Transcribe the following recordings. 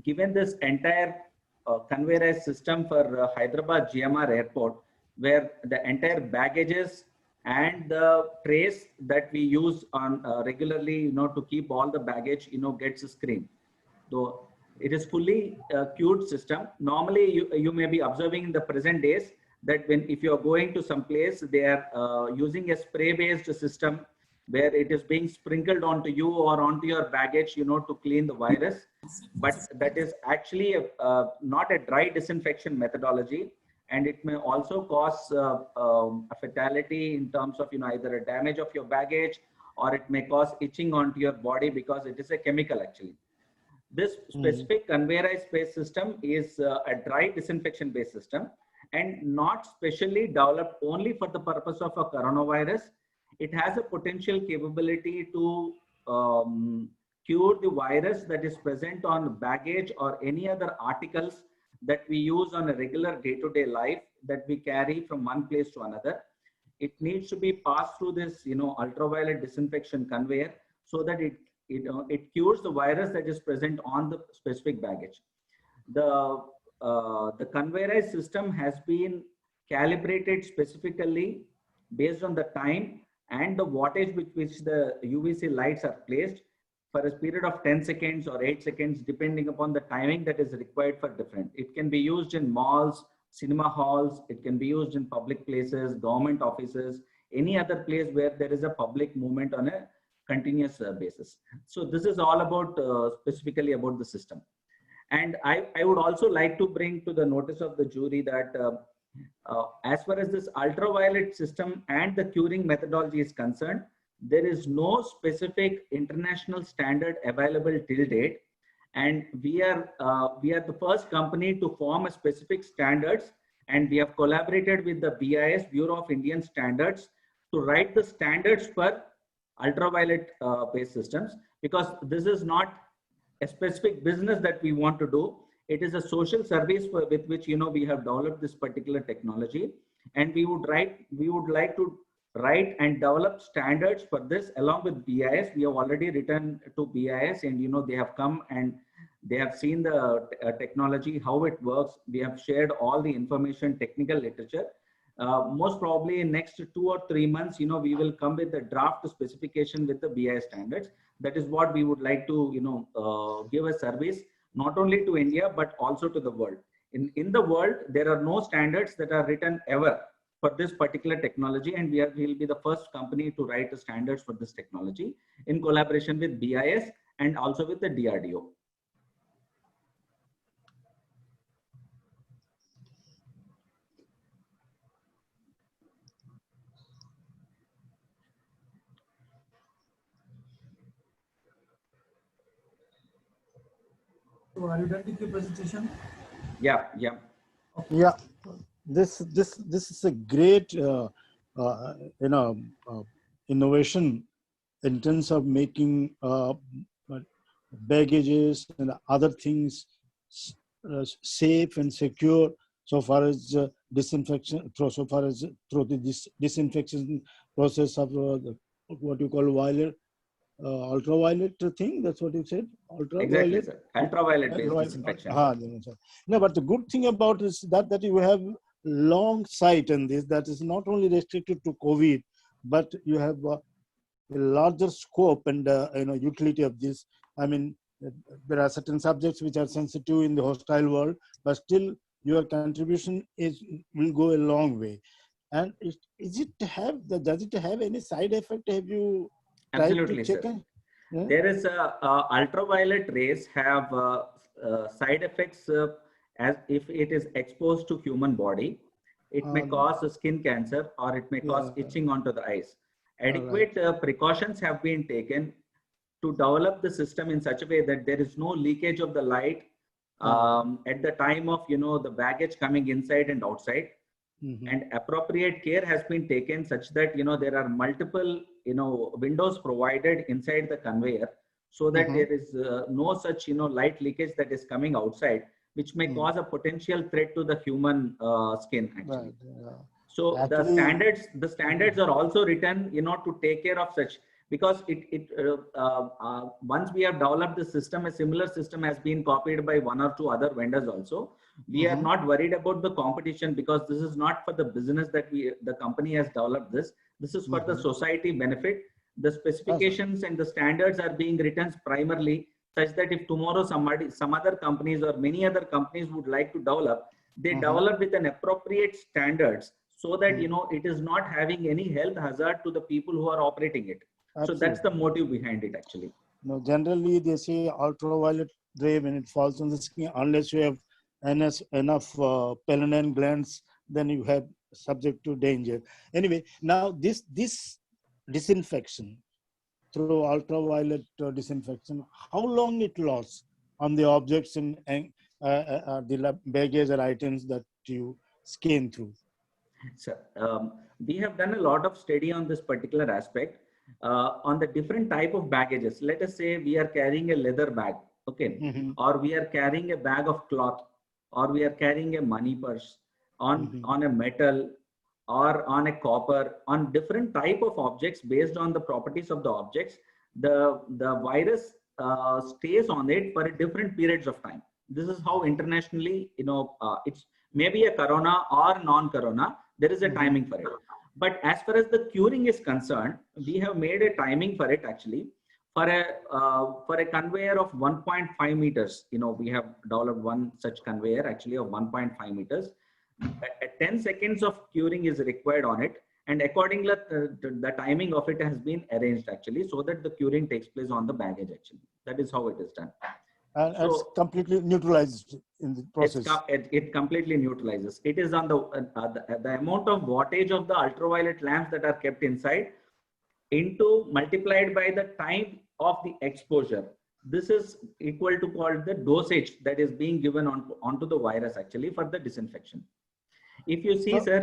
given this entire conveyorized system for Hyderabad GMR Airport, where the entire baggages and the trays that we use on regularly, to keep all the baggage, gets screened. So it is fully queued system. Normally, you may be observing in the present days that if you are going to some place, they are using a spray-based system where it is being sprinkled onto you or onto your baggage, to clean the virus. But that is actually not a dry disinfection methodology, and it may also cause a fatality in terms of either a damage of your baggage, or it may cause itching onto your body because it is a chemical actually. This specific conveyorized based system is a dry disinfection based system and not specially developed only for the purpose of a coronavirus. It has a potential capability to cure the virus that is present on baggage or any other articles that we use on a regular day-to-day life that we carry from one place to another. It needs to be passed through this, ultraviolet disinfection conveyor so that it cures the virus that is present on the specific baggage. The conveyorized system has been calibrated specifically based on the time and the wattage with which the UVC lights are placed for a period of 10 seconds or 8 seconds, depending upon the timing that is required for different. It can be used in malls, cinema halls, it can be used in public places, government offices, any other place where there is a public movement on a continuous basis. So this is all about specifically about the system. And I would also like to bring to the notice of the jury that as far as this ultraviolet system and the curing methodology is concerned, there is no specific international standard available till date. And we are the first company to form a specific standards, and we have collaborated with the BIS, Bureau of Indian Standards, to write the standards for ultraviolet based systems, because this is not a specific business that we want to do. It is a social service with which we have developed this particular technology, and we would like to write and develop standards for this along with BIS. We have already written to BIS, and they have come and they have seen the technology, how it works. We have shared all the information, technical literature. Most probably in next 2 or 3 months, we will come with a draft specification with the BIS standards. That is what we would like to, give a service, not only to India, but also to the world. In the world, there are no standards that are written ever for this particular technology. And we will be the first company to write the standards for this technology in collaboration with BIS and also with the DRDO. So are you done with your presentation? Yeah. Okay. Yeah, this is a great innovation in terms of making baggages and other things safe and secure, so far as disinfection, so far as through the disinfection process of what you call ultraviolet thing. That's what you said. Ultraviolet. Exactly, sir. Ultraviolet based disinfection. No, but the good thing about it is that you have long sight in this. That is not only restricted to COVID, but you have a larger scope and utility of this. I mean, there are certain subjects which are sensitive in the hostile world, but still your contribution will go a long way. And does it have any side effect? Have you Absolutely, sir. Yeah? There is ultraviolet rays have side effects as if it is exposed to human body. It may cause skin cancer, or it may cause itching onto the eyes. Adequate precautions have been taken to develop the system in such a way that there is no leakage of the light at the time of the baggage coming inside and outside. And appropriate care has been taken such that there are multiple windows provided inside the conveyor, so that there is no such light leakage that is coming outside, which may cause a potential threat to the human skin actually. So actually, the standards are also written to take care of such, because once we have developed the system, a similar system has been copied by one or two other vendors also. We are not worried about the competition, because this is not for the business that the company has developed this. This is for the society benefit. The specifications and the standards are being written primarily such that if tomorrow some other companies or many other companies would like to develop, they develop with an appropriate standards, so that it is not having any health hazard to the people who are operating it. Absolutely. So that's the motive behind it, actually. No, generally they say ultraviolet ray, when it falls on the skin, unless you have enough pelinine glands, then you have subject to danger. Anyway, now this disinfection through ultraviolet disinfection, how long it lasts on the objects and the baggage or items that you scan through? So, we have done a lot of study on this particular aspect, on the different type of baggages. Let us say we are carrying a leather bag, okay, or we are carrying a bag of cloth, or we are carrying a money purse on a metal or on a copper, on different type of objects. Based on the properties of the objects, the virus stays on it for different periods of time. This is how internationally, it's maybe a corona or non-corona, there is a timing for it. But as far as the curing is concerned, we have made a timing for it, actually. For a conveyor of 1.5 meters, we have developed one such conveyor, actually, of 1.5 meters. 10 seconds of curing is required on it, and accordingly the timing of it has been arranged, actually, so that the curing takes place on the baggage, actually. That is how it is done. And so, it's completely neutralized in the process. It completely neutralizes. It is on the amount of wattage of the ultraviolet lamps that are kept inside into multiplied by the time of the exposure. This is equal to called the dosage that is being given onto the virus, actually, for the disinfection. If you see, sir,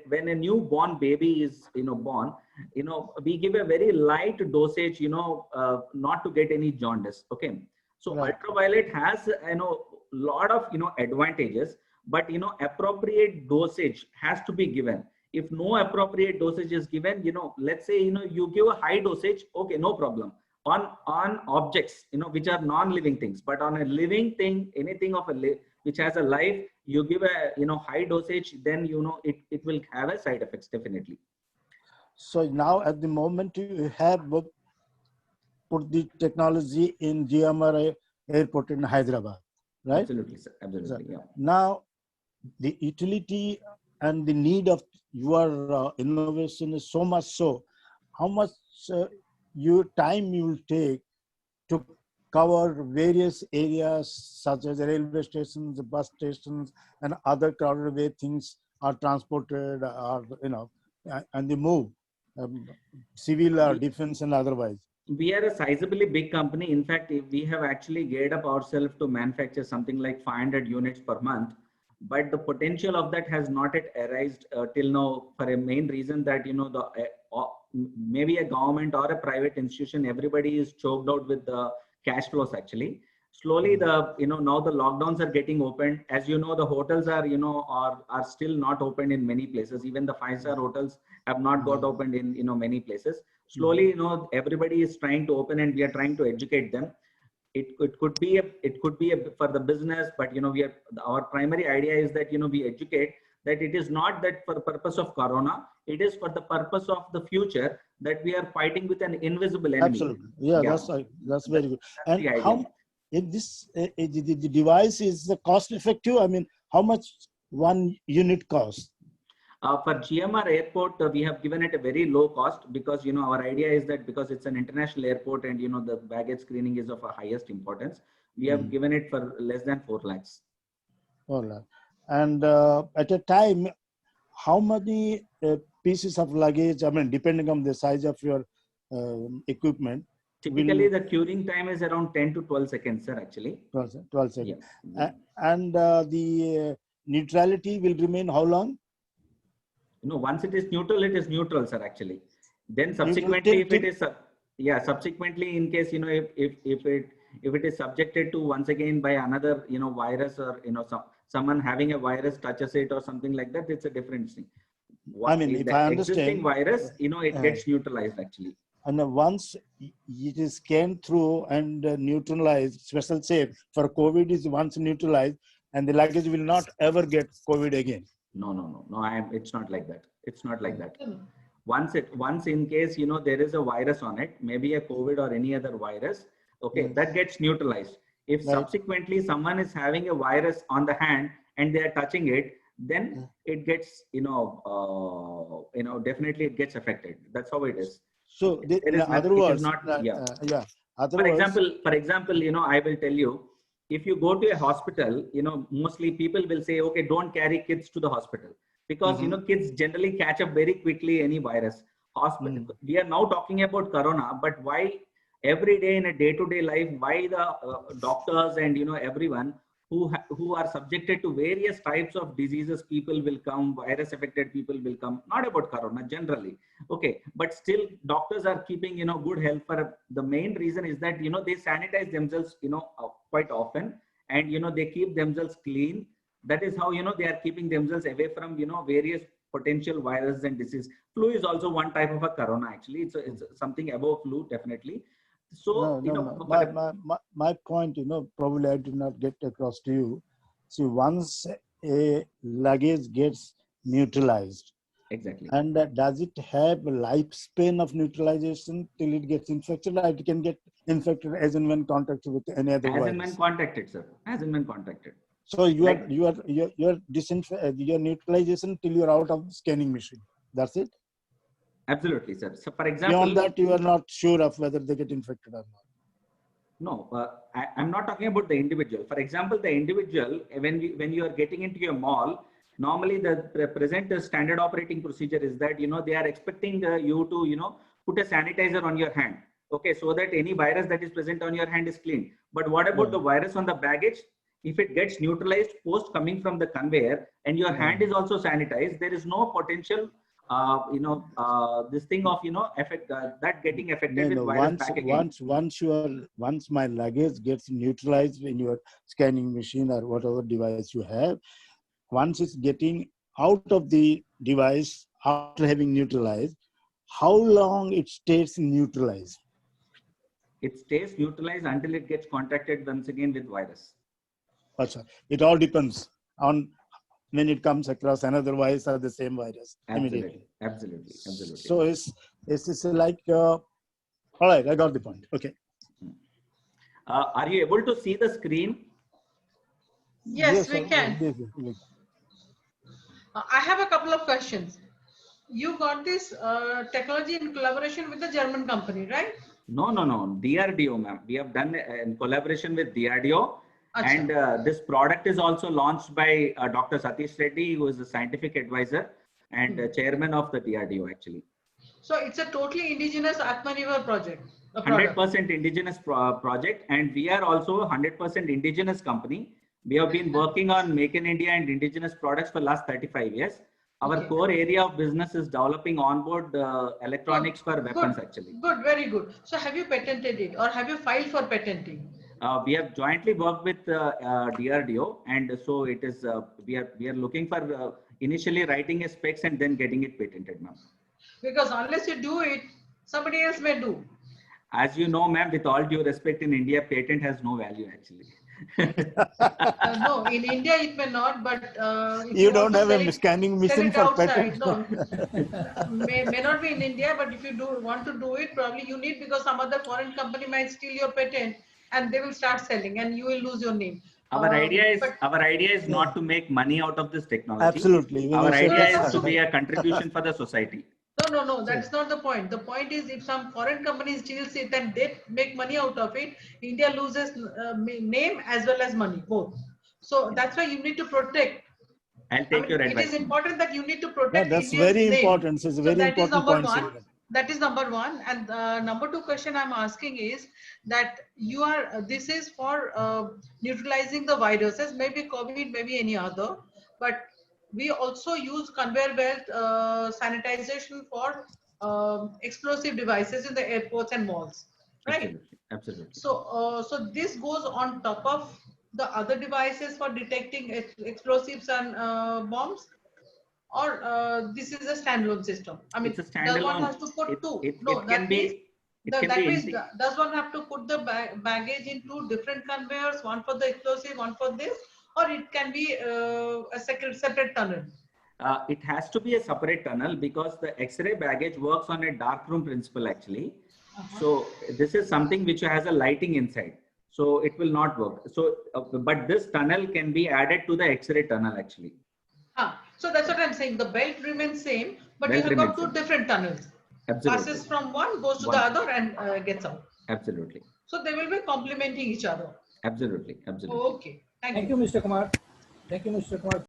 when a newborn baby is, born, we give a very light dosage, not to get any jaundice. Okay. So right. Ultraviolet has, lot of, advantages, but, appropriate dosage has to be given. If no appropriate dosage is given, let's say, you give a high dosage, okay, no problem. On objects, which are non-living things, but on a living thing, anything of which has a life, you give a, high dosage, then, it will have a side effects, definitely. So now at the moment you have put the technology in GMR airport in Hyderabad, right? Absolutely, sir. Absolutely, yeah. Now the utility and the need of your innovation is so much so, how much time you will take to cover various areas such as railway stations, bus stations, and other crowded where things are transported, or and they move, civil or defense and otherwise. We are a sizably big company. In fact, we have actually geared up ourselves to manufacture something like 500 units per month. But the potential of that has not yet arisen till now, for a main reason that, maybe a government or a private institution, everybody is choked out with the cash flows, actually. Slowly, now the lockdowns are getting opened. As you know, the hotels are, are still not opened in many places. Even the 5-star hotels have not got opened in, many places. Slowly, everybody is trying to open, and we are trying to educate them. It could be for the business, but our primary idea is that we educate that it is not that for the purpose of corona, it is for the purpose of the future, that we are fighting with an invisible enemy. Absolutely, yeah. That's very good. And how in this the device is cost effective? I mean, how much one unit costs? For GMR airport, we have given it a very low cost, because our idea is that because it's an international airport and the baggage screening is of a highest importance, we have given it for less than 4 lakhs. 4 lakhs. And at a time, how many pieces of luggage, I mean, depending on the size of your equipment? Typically, the curing time is around 10 to 12 seconds, sir, actually. 12 seconds. Yeah. And the neutrality will remain how long? Once it is neutral, sir, actually. Then subsequently, if it is, subsequently, in case, if it is subjected to once again by another, virus, or, someone having a virus touches it or something like that, it's a different thing. I mean, if I understand, existing virus, it gets neutralized, actually. and once it is scanned through and neutralized, special safe for COVID is once neutralized, and the luggage will not ever get COVID again. No. It's not like that. It's not like that. Once in case, you know, there is a virus on it, maybe a COVID or any other virus, okay, Yes. that gets neutralized. If Right. subsequently someone is having a virus on the hand and they are touching it, then it gets, definitely it gets affected. That's how it is. So, There in is other it is words, not, yeah. yeah. Other For words, example, you know, I will tell you, if you go to a hospital, you know, mostly people will say, okay, don't carry kids to the hospital because, you know, kids generally catch up very quickly any virus. Hospital. We are now talking about corona, but why every day in a day-to-day life, why the doctors and, you know, everyone who are subjected to various types of diseases, people will come, virus affected people will come, not about corona generally. Okay, but still doctors are keeping, you know, good health for the main reason is that, you know, they sanitize themselves, you know, quite often, and, you know, they keep themselves clean. That is how, you know, they are keeping themselves away from, you know, various potential viruses and disease. Flu is also one type of a corona, actually. It's something above flu, definitely. So, you know, My point, you know, probably I did not get across to you. See, once a luggage gets neutralized, exactly. and does it have a lifespan of neutralization till it gets infected? Or it can get infected as and when contacted with any other As virus. and when contacted, sir. As and when contacted. So your Like, neutralization till you're out of the scanning machine. That's it. Absolutely, sir. So, for example, Beyond that, you are not sure of whether they get infected or not. No, I'm not talking about the individual. For example, the individual, when you are getting into a mall, normally the present standard operating procedure is that, you know, they are expecting you to, you know, put a sanitizer on your hand. Okay, so that any virus that is present on your hand is clean. But what about the virus on the baggage? If it gets neutralized post coming from the conveyor and your hand is also sanitized, there is no potential this thing of, you know, that getting affected with virus back again. Once my luggage gets neutralized in your scanning machine or whatever device you have, once it's getting out of the device after having neutralized, how long it stays neutralized? It stays neutralized until it gets contacted once again with virus. Achha. It all depends on when it comes across another virus or the same virus immediately. Absolutely. So it's like, all right, I got the point. Okay. Are you able to see the screen? Yes, we can. I have a couple of questions. You got this technology in collaboration with the German company, right? No. DRDO, ma'am. We have done in collaboration with DRDO. Achha. And this product is also launched by Dr. Satish Reddy, who is a scientific advisor and chairman of the DRDO, actually. So it's a totally indigenous Atmanirbhar project. 100% indigenous project, and we are also 100% indigenous company. We have been working on Make in India and indigenous products for last 35 years. Our core area of business is developing onboard electronics for weapons, actually. Good, very good. So have you patented it or have you filed for patenting? We have jointly worked with DRDO, and so it is. We are looking for initially writing a specs and then getting it patented, ma'am. Because unless you do it, somebody else may do. As you know, ma'am, with all due respect, in India, patent has no value, actually. No, in India it may not, but you don't have a scanning machine for patent. No, may not be in India, but if you want to do it, probably you need, because some other foreign company might steal your patent and they will start selling and you will lose your name. Our idea is not to make money out of this technology. Absolutely. Our idea is to be a contribution for the society. No, that's not the point. The point is, if some foreign company steals it and they make money out of it, India loses name as well as money, both. So that's why you need to protect. I'll take your advice. It is important that you need to protect that's India's very name. important. It's a very important point. That is number one. And number two question I'm asking is that this is for neutralizing the viruses, maybe COVID, maybe any other, but we also use conveyor belt sanitization for explosive devices in the airports and malls, right? Absolutely. So this goes on top of the other devices for detecting explosives and bombs, or this is a standalone system? I mean, it's a standalone. Does one has to put two? It can be It That, can that be means, anything. does one have to put the baggage in two different conveyors, one for the explosive, one for this, or it can be a separate tunnel? It has to be a separate tunnel because the X-ray baggage works on a dark room principle actually. So this is something which has a lighting inside. So it will not work. So, but this tunnel can be added to the X-ray tunnel actually. So that's what I'm saying. The belt remains same, but you Belt have got remains two same. different tunnels. Absolutely. Passes from one, goes to the One. other, and gets out. Absolutely. So they will be complementing each other. Absolutely. Absolutely. Okay. Thank Thank you. you, Mr. Kumar. Thank you, Mr. Kumar.